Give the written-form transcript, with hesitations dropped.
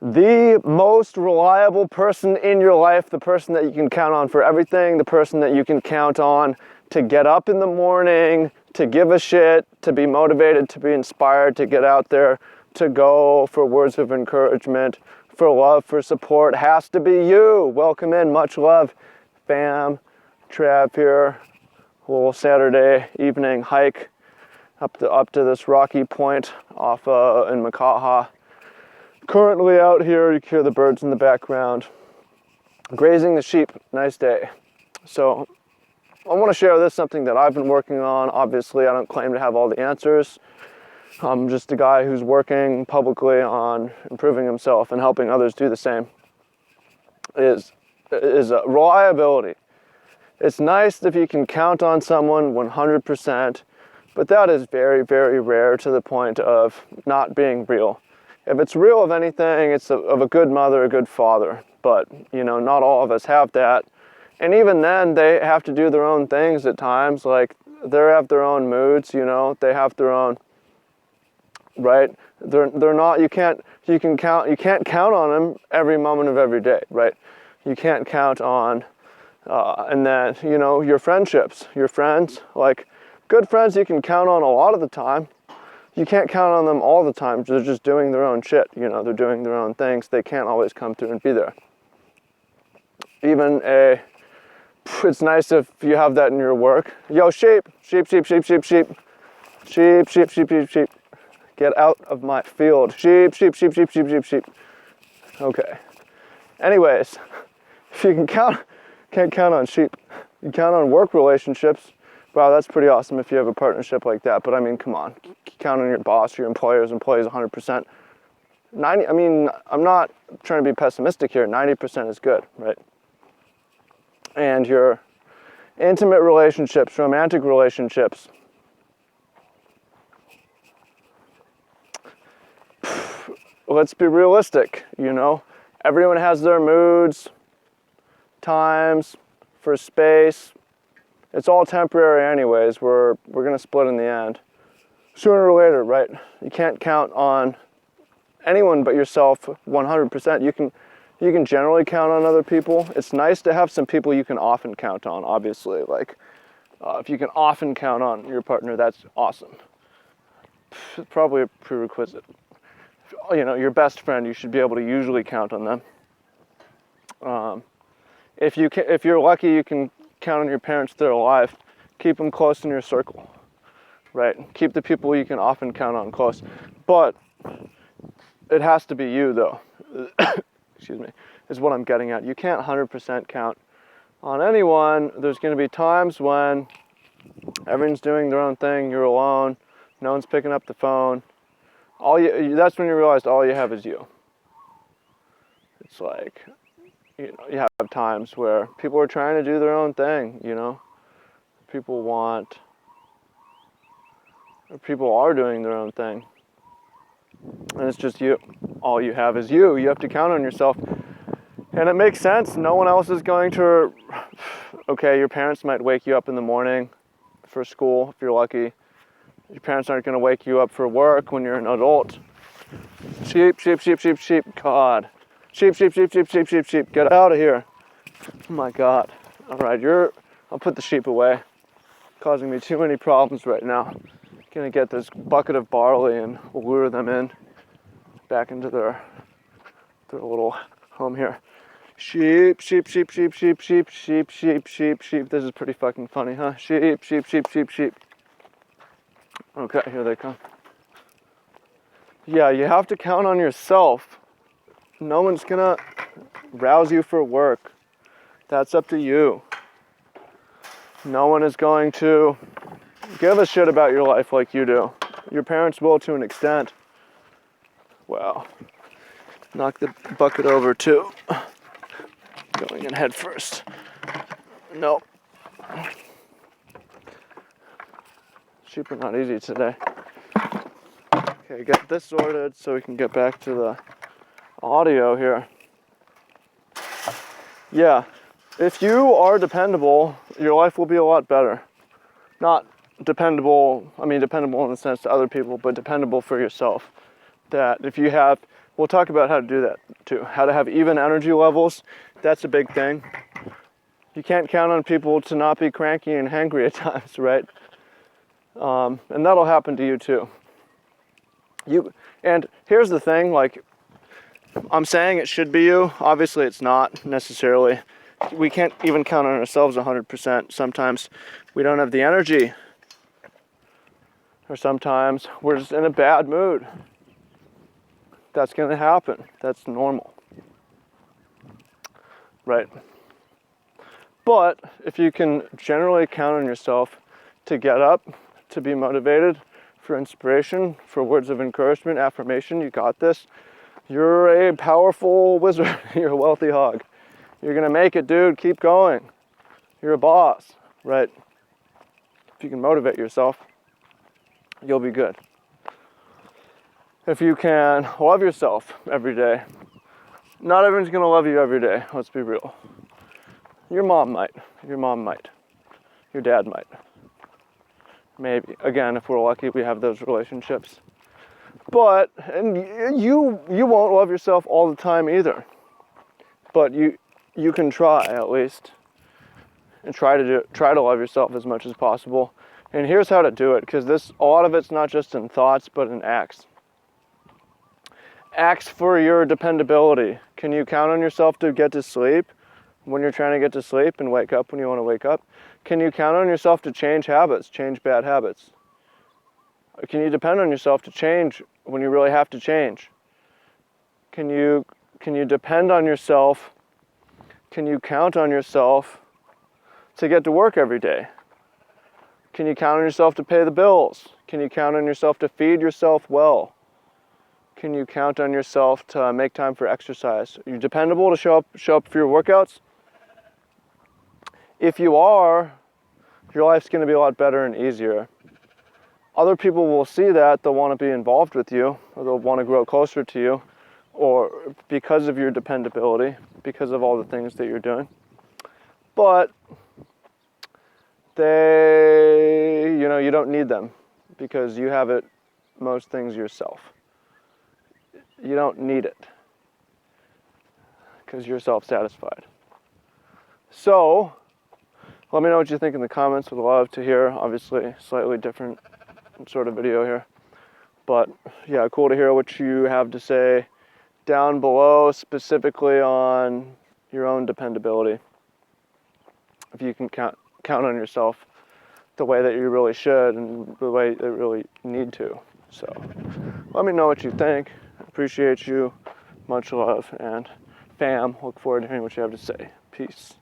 the most reliable person in your life, the person that you can count on for everything, the person that you can count on to get up in the morning, to give a shit, to be motivated, to be inspired, to get out there, to go, for words of encouragement, for love, for support, has to be you. Welcome in, much love, fam. Trav here, a little Saturday evening hike up to this rocky point off in Makaha. Currently out here, you can hear the birds in the background, grazing the sheep. Nice day. So I want to share this, something that I've been working on. Obviously, I don't claim to have all the answers. I'm just a guy who's working publicly on improving himself and helping others do the same. Is reliability. It's nice if you can count on someone 100%, but that is very, very rare, to the point of not being real. If it's real of anything, it's of a good mother, a good father. But, not all of us have that. And even then, they have to do their own things at times. Like, they have their own moods, they have their own, right? They're not, you can't count on them every moment of every day, right? You can't count on, and then, your friendships, your friends, like good friends you can count on a lot of the time. You can't count on them all the time. They're just doing their own shit, they're doing their own things. They can't always come through and be there. It's nice if you have that in your work. Yo, sheep. Get out of my field. Sheep. Okay. Anyways, if you can't count on sheep. You count on work relationships. Wow, that's pretty awesome if you have a partnership like that. But I mean, come on. Count on your boss, your employers 100%. I'm not trying to be pessimistic here. 90% is good, right? And your intimate relationships, romantic relationships, let's be realistic, Everyone has their moods, times, for space. It's all temporary anyways. We're going to split in the end. Sooner or later, right? You can't count on anyone but yourself 100%. You can generally count on other people. It's nice to have some people you can often count on, obviously. Like, if you can often count on your partner, that's awesome. It's probably a prerequisite. Your best friend, you should be able to usually count on them. If you're lucky, you can count on your parents if they're alive. Keep them close in your circle, right? Keep the people you can often count on close. But it has to be you, though. Excuse me, is what I'm getting at. You can't 100% count on anyone. There's going to be times when everyone's doing their own thing, you're alone, no one's picking up the phone. That's when you realize all you have is you. It's like, you have times where people are trying to do their own thing, People are doing their own thing. And it's just you. All you have is you. You have to count on yourself. And it makes sense. No one else is going to... Okay, your parents might wake you up in the morning for school, if you're lucky. Your parents aren't going to wake you up for work when you're an adult. Sheep. God. Sheep. Get out of here. Oh my God. All right, I'll put the sheep away. Causing me too many problems right now. Gonna get this bucket of barley and lure them in back into their little home here. Sheep. This is pretty fucking funny, huh? Sheep. Okay, here they come. Yeah, you have to count on yourself. No one's gonna rouse you for work. That's up to you. No one is going to give a shit about your life like you do. Your parents will to an extent. Wow. Knock the bucket over too. Going in head first. Nope. Sheep are not easy today. Okay, get this sorted so we can get back to the audio here. Yeah, if you are dependable, your life will be a lot better. Not dependable in the sense to other people, but dependable for yourself. That if you have, we'll talk about how to do that too. How to have even energy levels, that's a big thing. You can't count on people to not be cranky and hangry at times, right? And that'll happen to you too. And here's the thing, like, I'm saying it should be you. Obviously, it's not necessarily. We can't even count on ourselves 100%. Sometimes we don't have the energy, or sometimes we're just in a bad mood. That's going to happen. That's normal, right? But if you can generally count on yourself to get up, to be motivated, for inspiration, for words of encouragement, affirmation, you got this. You're a powerful wizard. You're a wealthy hog. You're gonna make it, dude. Keep going. You're a boss, right? If you can motivate yourself, you'll be good. If you can love yourself every day, not everyone's gonna love you every day. Let's be real. Your mom might. Your mom might. Your dad might. Maybe. Again, if we're lucky, we have those relationships. But, and you won't love yourself all the time either. But you can try at least, and try to love yourself as much as possible. And here's how to do it, because a lot of it's not just in thoughts, but in acts. Acts for your dependability. Can you count on yourself to get to sleep when you're trying to get to sleep and wake up when you want to wake up? Can you count on yourself to change habits, change bad habits? Can you depend on yourself to change when you really have to change? Can you depend on yourself? Can you count on yourself to get to work every day? Can you count on yourself to pay the bills? Can you count on yourself to feed yourself well? Can you count on yourself to make time for exercise? Are you dependable to show up for your workouts? If you are, your life's going to be a lot better and easier. Other people will see that, they'll want to be involved with you, or they'll want to grow closer to you, or because of your dependability, because of all the things that you're doing. But you don't need them, because you have it, most things yourself. You don't need it, because you're self-satisfied. So, let me know what you think in the comments. Would love to hear. Obviously, slightly different sort of video here. But yeah, cool to hear what you have to say down below, specifically on your own dependability. If you can count on yourself the way that you really should and the way that you really need to. So let me know what you think. I appreciate you. Much love, and fam, look forward to hearing what you have to say. Peace.